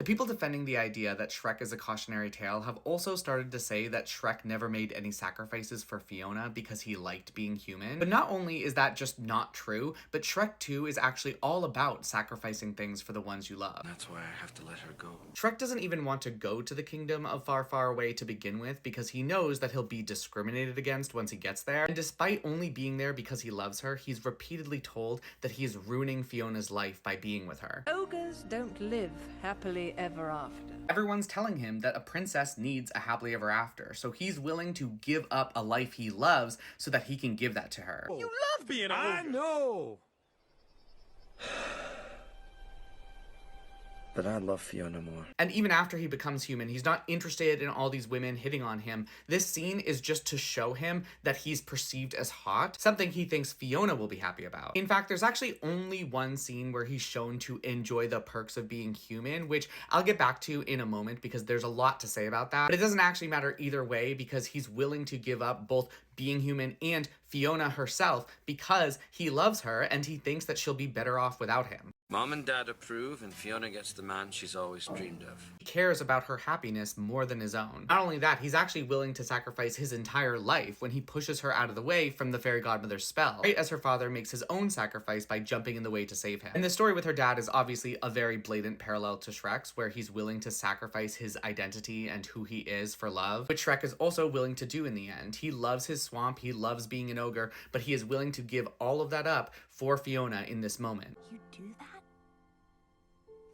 The people defending the idea that Shrek is a cautionary tale have also started to say that Shrek never made any sacrifices for Fiona because he liked being human. But not only is that just not true, but Shrek 2 is actually all about sacrificing things for the ones you love. That's why I have to let her go. Shrek doesn't even want to go to the kingdom of Far, Far Away to begin with because he knows that he'll be discriminated against once he gets there. And despite only being there because he loves her, he's repeatedly told that he is ruining Fiona's life by being with her. Ogres don't live happily ever after. Everyone's telling him that a princess needs a happily ever after, so he's willing to give up a life he loves so that he can give that to her. You love being a I know! But I love Fiona more. And even after he becomes human, he's not interested in all these women hitting on him. This scene is just to show him that he's perceived as hot, something he thinks Fiona will be happy about. In fact, there's actually only one scene where he's shown to enjoy the perks of being human, which I'll get back to in a moment because there's a lot to say about that. But it doesn't actually matter either way because he's willing to give up both being human and Fiona herself because he loves her and he thinks that she'll be better off without him. Mom and Dad approve, and Fiona gets the man she's always dreamed of. He cares about her happiness more than his own. Not only that, he's actually willing to sacrifice his entire life when he pushes her out of the way from the fairy godmother's spell, right as her father makes his own sacrifice by jumping in the way to save him. And the story with her dad is obviously a very blatant parallel to Shrek's, where he's willing to sacrifice his identity and who he is for love, which Shrek is also willing to do in the end. He loves his swamp, he loves being an ogre, but he is willing to give all of that up for Fiona in this moment. You do that?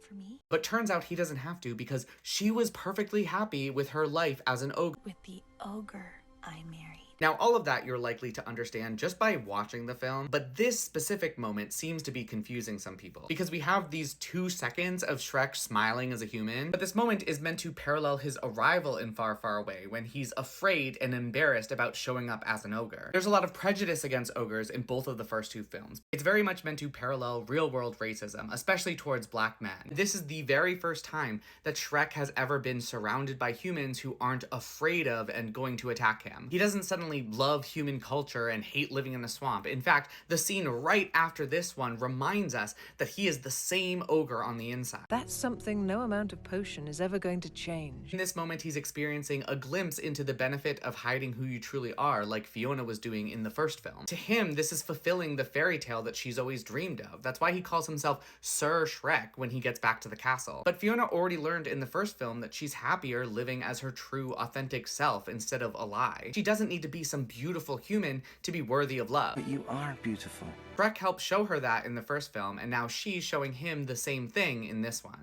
For me? But turns out he doesn't have to because she was perfectly happy with her life as an ogre. With the ogre I married. Now, all of that you're likely to understand just by watching the film, but this specific moment seems to be confusing some people because we have these 2 seconds of Shrek smiling as a human, but this moment is meant to parallel his arrival in Far, Far Away when he's afraid and embarrassed about showing up as an ogre. There's a lot of prejudice against ogres in both of the first 2 films. It's very much meant to parallel real-world racism, especially towards black men. This is the very first time that Shrek has ever been surrounded by humans who aren't afraid of and going to attack him. He doesn't suddenly love human culture and hate living in the swamp. In fact, the scene right after this one reminds us that he is the same ogre on the inside. That's something no amount of potion is ever going to change. In this moment, he's experiencing a glimpse into the benefit of hiding who you truly are, like Fiona was doing in the first film. To him, this is fulfilling the fairy tale that she's always dreamed of. That's why he calls himself Sir Shrek when he gets back to the castle. But Fiona already learned in the first film that she's happier living as her true, authentic self instead of a lie. She doesn't need to be some beautiful human to be worthy of love. But you are beautiful. Shrek helped show her that in the first film, and now she's showing him the same thing in this one.